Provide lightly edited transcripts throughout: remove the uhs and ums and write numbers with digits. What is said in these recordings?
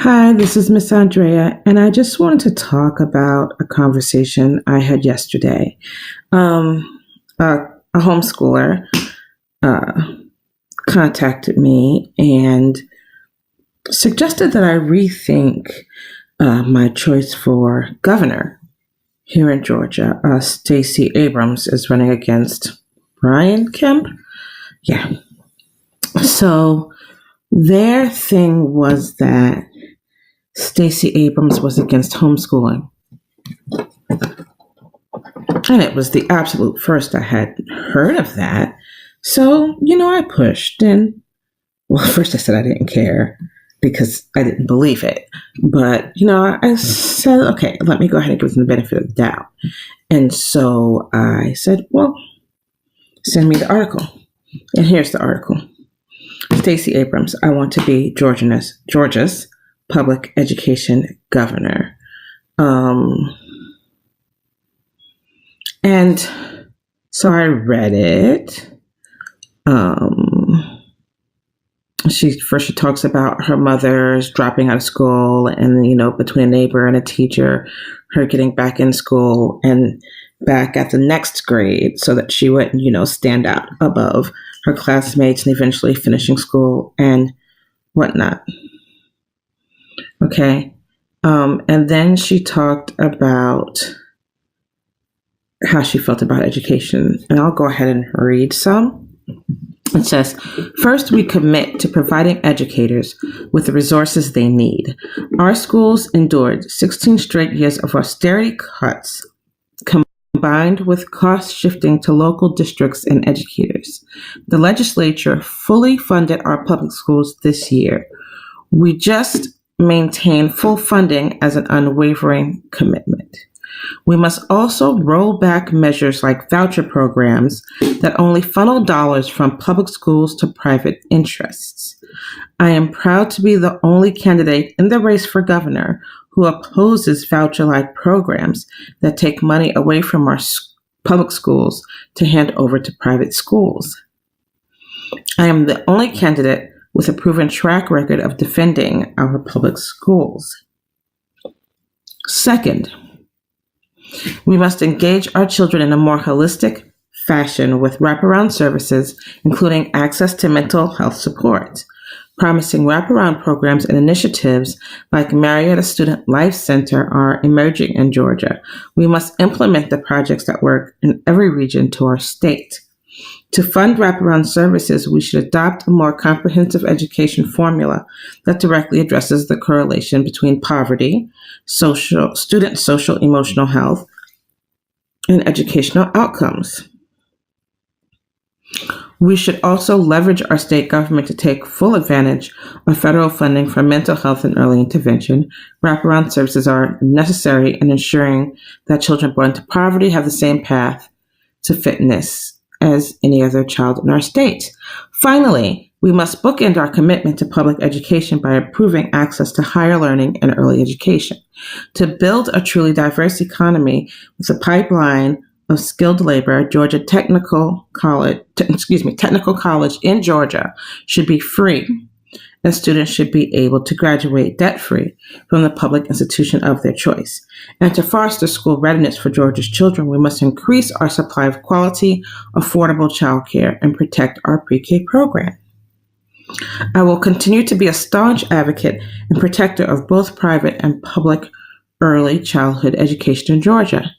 Hi, this is Miss Andrea, and I just wanted to talk about a conversation I had yesterday. Um, a homeschooler uh, contacted me and suggested that I rethink my choice for governor here in Georgia. Stacy Abrams is running against Brian Kemp. Yeah. So their thing was that Stacey Abrams was against homeschooling. And it was the absolute first I had heard of that. So, I pushed. And, well, first I said I didn't care because I didn't believe it. But, I said, okay, let me go ahead and give them the benefit of the doubt. And so I said, well, send me the article. And here's the article. Stacey Abrams, I want to be Georgia's public education governor. And so I read it. She talks about her mother's dropping out of school and, between a neighbor and a teacher, her getting back in school and back at the next grade so that she wouldn't, stand out above her classmates and eventually finishing school and whatnot. Okay. And then she talked about how she felt about education. And I'll go ahead and read some. It says, first, we commit to providing educators with the resources they need. Our schools endured 16 straight years of austerity cuts combined with cost shifting to local districts and educators. The legislature fully funded our public schools this year. We just maintain full funding as an unwavering commitment. We must also roll back measures like voucher programs that only funnel dollars from public schools to private interests. I am proud to be the only candidate in the race for governor who opposes voucher-like programs that take money away from our public schools to hand over to private schools. I am the only candidate with a proven track record of defending our public schools. Second, we must engage our children in a more holistic fashion with wraparound services, including access to mental health support. Promising wraparound programs and initiatives like Marietta Student Life Center are emerging in Georgia. We must implement the projects that work in every region to our state. To fund wraparound services, we should adopt a more comprehensive education formula that directly addresses the correlation between poverty, student social emotional health, and educational outcomes. We should also leverage our state government to take full advantage of federal funding for mental health and early intervention. Wraparound services are necessary in ensuring that children born into poverty have the same path to fitness as any other child in our state. Finally, we must bookend our commitment to public education by improving access to higher learning and early education. To build a truly diverse economy with a pipeline of skilled labor, Georgia Technical College in Georgia should be free, and students should be able to graduate debt-free from the public institution of their choice. And to foster school readiness for Georgia's children, we must increase our supply of quality, affordable childcare and protect our pre-K program. I will continue to be a staunch advocate and protector of both private and public early childhood education in Georgia.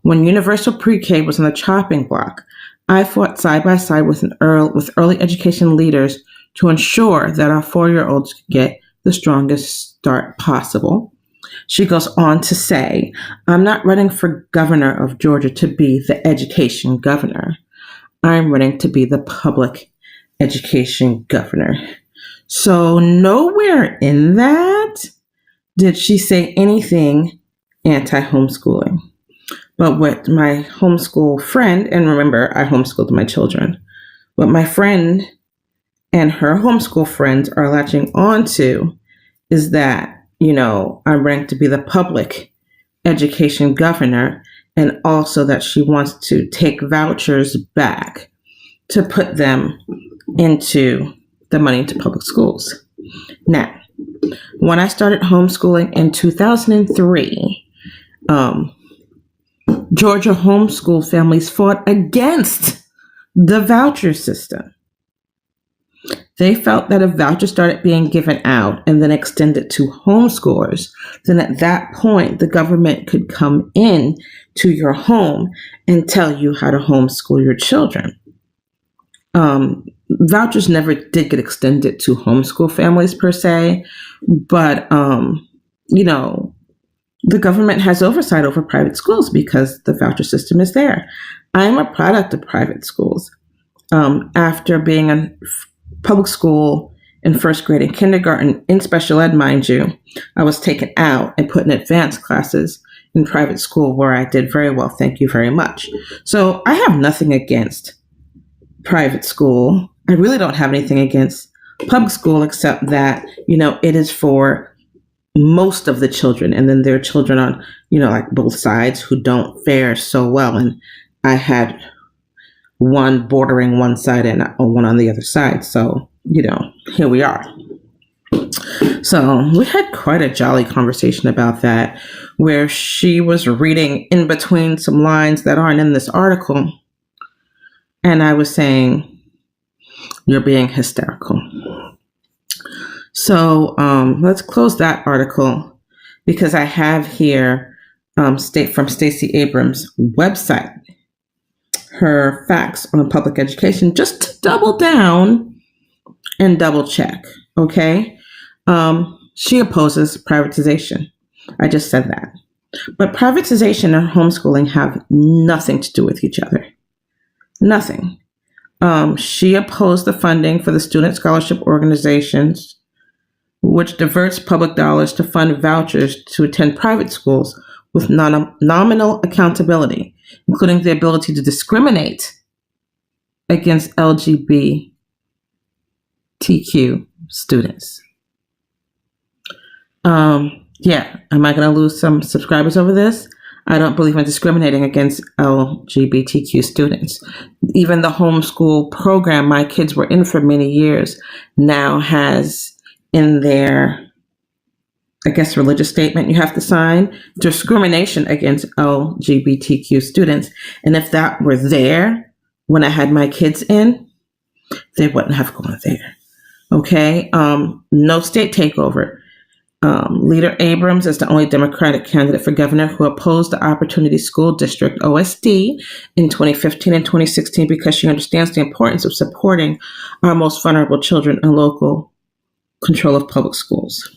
When universal pre-K was on the chopping block, I fought side by side with early education leaders to ensure that our 4-year-olds could get the strongest start possible. She goes on to say, I'm not running for governor of Georgia to be the education governor. I'm running to be the public education governor. So nowhere in that did she say anything anti-homeschooling. But what my homeschool friend, and remember, I homeschooled my children, what my friend and her homeschool friends are latching on to is that, I'm running to be the public education governor, and also that she wants to take vouchers back to put them into the money into public schools. Now, When I started homeschooling in 2003, Georgia homeschool families fought against the voucher system. They felt that if vouchers started being given out and then extended to homeschoolers, then at that point, the government could come in to your home and tell you how to homeschool your children. Vouchers never did get extended to homeschool families per se, but, the government has oversight over private schools because the voucher system is there. I am a product of private schools. After being in public school in first grade and kindergarten, in special ed, mind you, I was taken out and put in advanced classes in private school where I did very well. Thank you very much. So I have nothing against private school. I really don't have anything against public school except that, it is for most of the children. And then there are children on, like both sides who don't fare so well. And I had one bordering one side and one on the other side. So, here we are. So we had quite a jolly conversation about that, where she was reading in between some lines that aren't in this article. And I was saying, you're being hysterical. So let's close that article because I have here from Stacy Abrams' website, her facts on public education, just to double down and double check. Okay. She opposes privatization. I just said that. But privatization and homeschooling have nothing to do with each other. Nothing. She opposed the funding for the student scholarship organizations, which diverts public dollars to fund vouchers to attend private schools with nominal accountability, including the ability to discriminate against LGBTQ students. Am I going to lose some subscribers over this? I don't believe in discriminating against LGBTQ students. Even the homeschool program my kids were in for many years now has in their, religious statement you have to sign, discrimination against LGBTQ students. And if that were there when I had my kids in, they wouldn't have gone there. Okay? No state takeover. Leader Abrams is the only Democratic candidate for governor who opposed the Opportunity School District, OSD, in 2015 and 2016 because she understands the importance of supporting our most vulnerable children and local control of public schools.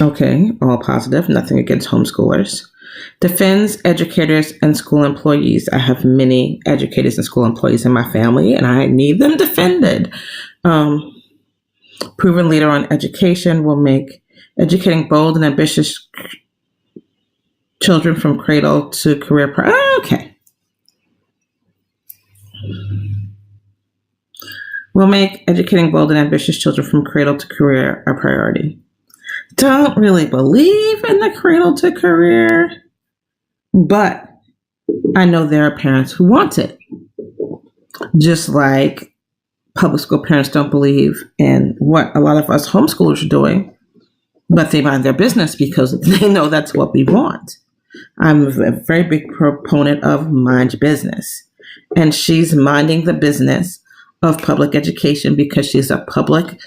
Okay, all positive, nothing against homeschoolers. Defends educators and school employees. I have many educators and school employees in my family, and I need them defended. Proven leader on education will make educating bold and ambitious children from cradle to career. Okay. Will make educating bold and ambitious children from cradle to career a priority. Don't really believe in the cradle to career, but I know there are parents who want it. Just like public school parents don't believe in what a lot of us homeschoolers are doing, but they mind their business because they know that's what we want. I'm a very big proponent of mind business, and she's minding the business of public education because she's a public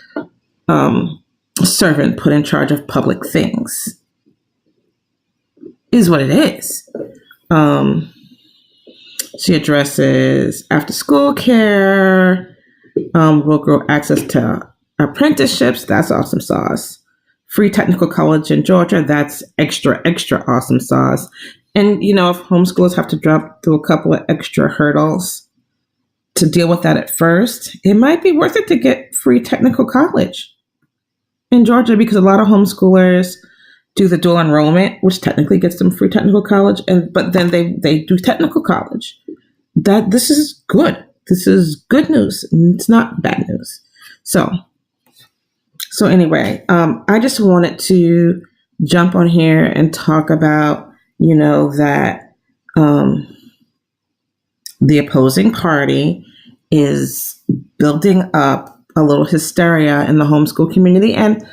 servant put in charge of public things, is what it is. She addresses after school care, will grow access to apprenticeships. That's awesome sauce. Free technical college in Georgia. That's extra, extra awesome sauce. And, if homeschoolers have to jump through a couple of extra hurdles to deal with that at first, it might be worth it to get free technical college in Georgia because a lot of homeschoolers do the dual enrollment, which technically gets them free technical college, but then they do technical college. This is good. This is good news. It's not bad news. So anyway, I just wanted to jump on here and talk about, that the opposing party is building up a little hysteria in the homeschool community. And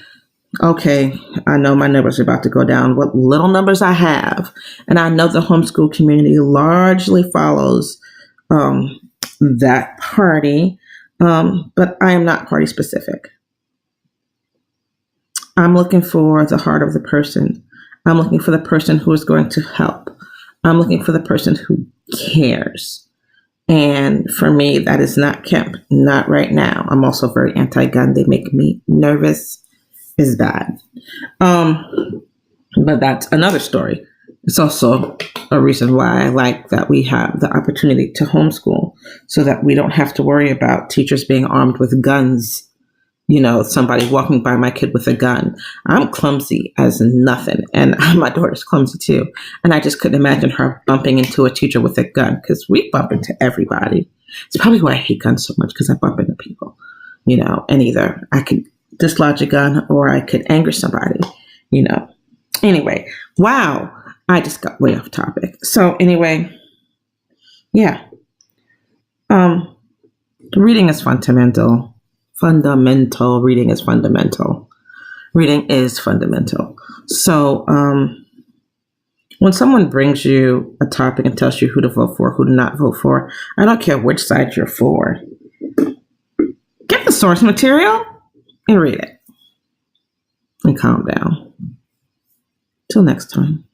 okay, I know my numbers are about to go down. What little numbers I have, and I know the homeschool community largely follows that party, but I am not party specific. I'm looking for the heart of the person. I'm looking for the person who is going to help. I'm looking for the person who cares. And for me, that is not Kemp, not right now. I'm also very anti-gun. They make me nervous. Is bad. But that's another story. It's also a reason why I like that we have the opportunity to homeschool so that we don't have to worry about teachers being armed with guns. Somebody walking by my kid with a gun. I'm clumsy as nothing. And my daughter's clumsy too. And I just couldn't imagine her bumping into a teacher with a gun because we bump into everybody. It's probably why I hate guns so much because I bump into people, and either I could dislodge a gun or I could anger somebody, Anyway, wow. I just got way off topic. So anyway, yeah. Reading is fundamental. Reading is fundamental. Reading is fundamental. So when someone brings you a topic and tells you who to vote for, who to not vote for, I don't care which side you're for. Get the source material and read it. And calm down. Till next time.